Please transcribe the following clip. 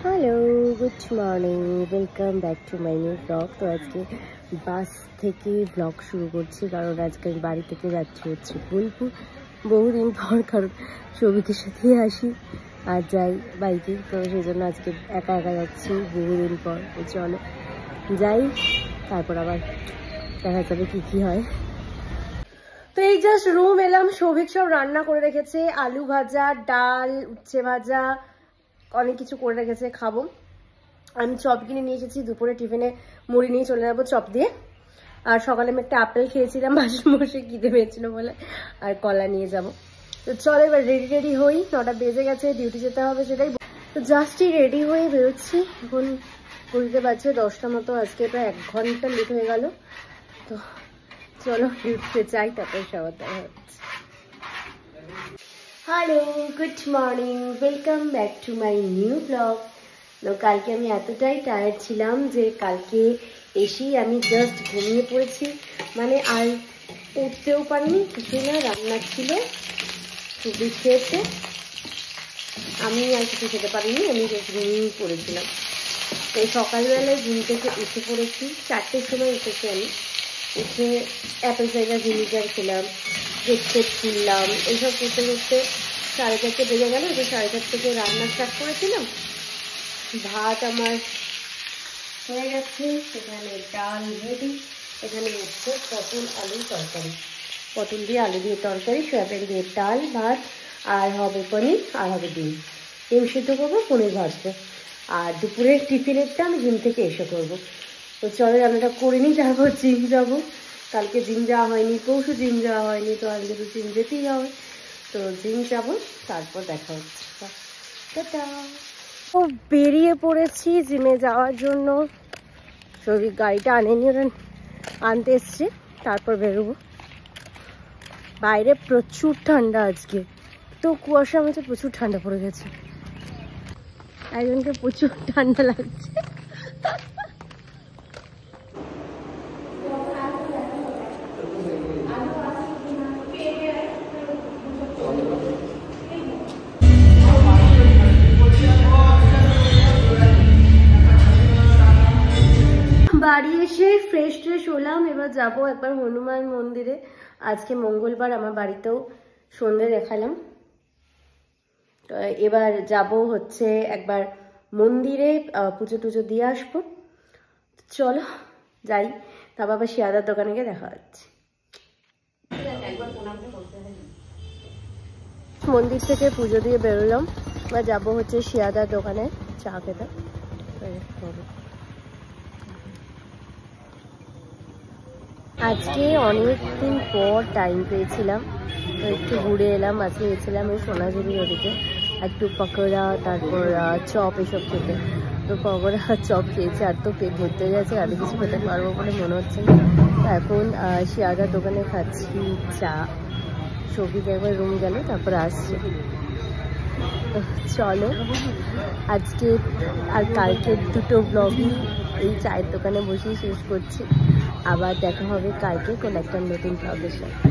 Hello, good morning, welcome back to my new blog. তো আজকে বাস থেকে ব্লগ শুরু করছি, কারণ আজকে আমি বাড়ি থেকে যাচ্ছি হচ্ছে বোলপুর বহুদিন পর, কারণ সৌভিকের সাথেই আসি আর যাই বাইকে, তো সেই জন্য আজকে একা একা যাচ্ছি বহুদিন পর। তো চলো যাই, তারপর আবার দেখা যাবে কি হয়। তো এই জাস্ট রুম এলাম, সৌভিক সব রান্না করে রেখেছে, আলু ভাজা, ডাল, উচ্ছে ভাজা, অনেক কিছু করে রেখেছে, খাবো। আমি চপ কিনে নিয়ে এসেছি, দুপুরে টিফিনে মুড়ি নিয়ে চলে যাবো চপ দিয়ে। আর সকালে আমি একটা আপেল খেয়েছিলাম, বাসন বসে খিদে পেয়েছিল বলে, আর কলা নিয়ে যাব। তো চলো এবার রেডি হই, 9টা বেজে গেছে, ডিউটি যেতে হবে সেটাই। তো জাস্টই রেডি হয়ে বেরোচ্ছি, এখন ঘুরতে পারছে 10টা মতো, আজকে প্রায় 1 ঘন্টা লেট হয়ে গেল। তো চলো ডিউটিতে যাই, তারপরে সবার দেখা হচ্ছে। Hello, good morning, welcome back to my new blog. তো কালকে আমি এতটাই টায়ার্ড ছিলাম যে কালকে এসেই আমি জাস্ট ঘুমিয়ে পড়েছি, মানে আর উঠতেও পারিনি, কিছু না। রান্না ছিল, খুবই খেয়েছে, আমি আর কিছু খেতে পারিনি, আমি জাস্ট ঘুমিয়ে পড়েছিলাম। তো সকালবেলায় ঘুম থেকে উঠে পড়েছি, 4টের সময় উঠেছি আমি। উঠে অ্যাপেল সাইডার ভিনিগার খেলাম, কেক খুললাম, এইসব করতে করতে 4:30 বেজে গেল। তো 4:30 থেকে রান্না স্টার্ট করেছিলাম। ভাত আমার হয়ে গেছে, এখানে ডাল রেডি, এখানে হচ্ছে পটল আলুর তরকারি, পটল দিয়ে আলু দিয়ে তরকারি, সয়াবিন দিয়ে ডাল ভাত, আর হবে পনির, আর হবে ডিম সিদ্ধ করবো, পনির ভাজবো। আর দুপুরের টিফিনেরটা আমি জিম থেকে এসে করবো। তো চলো রান্নাটা করে নিই, তারপর জিম যাবো। কালকে জিম যাওয়া হয়নি, পরশু জিম যাওয়া হয়নি, তো আজকে তো জিম যেতেই হবে। তো জিম যাবো, তারপর দেখা হচ্ছে। টাটা। ও বেরিয়ে পড়েছি জিমে যাওয়ার জন্য। সৌভিক গাড়িটা আনেনি, ওরা আনতে এসছে, তারপর বেরোবো। বাইরে প্রচুর ঠান্ডা আজকে, তো কুয়াশার মধ্যে প্রচুর ঠান্ডা পড়ে গেছে, একজনকে প্রচুর ঠান্ডা লাগছে। বাড়ি এসে ফ্রেশ হলাম, এবার যাবো একবার হনুমান মন্দিরে। আজকে মঙ্গলবার, আমার বাড়িতেও সন্ধ্যে দেখালাম। তো এবার যাব হচ্ছে একবার মন্দিরে, পুজো টুজো দিয়ে আসবো। চলো যাই, তারপর আবার শিয়াদার দোকানে গিয়ে দেখা হচ্ছে। মন্দির থেকে পুজো দিয়ে বেরোলাম, এবার যাবো হচ্ছে শিয়াদার দোকানে চা খেতে। আজকে অনেকদিন পর টাইম পেয়েছিলাম, তো একটু ঘুরে এলাম। আজকে গেছিলাম এই সোনাঝুরির ওদিকে, একটু পকোড়া, তারপর চপ এসব খেতে। তো পকোড়া চপ খেয়েছি, আর তো পেট ভর্তি হয়ে গেছে, আর কিছু খেতে পারবো বলে মনে হচ্ছে না। তো এখন শিয়াদার দোকানে খাচ্ছি চা। সৌভিক একবার রুম গেল, তারপর আসছে। চলো আজকে আর কালকের দুটো ব্লগই এই চায়ের দোকানে বসেই শেষ করছি। আবার দেখা হবে কালকে কোন একটা নতুন ব্লগের সাথে।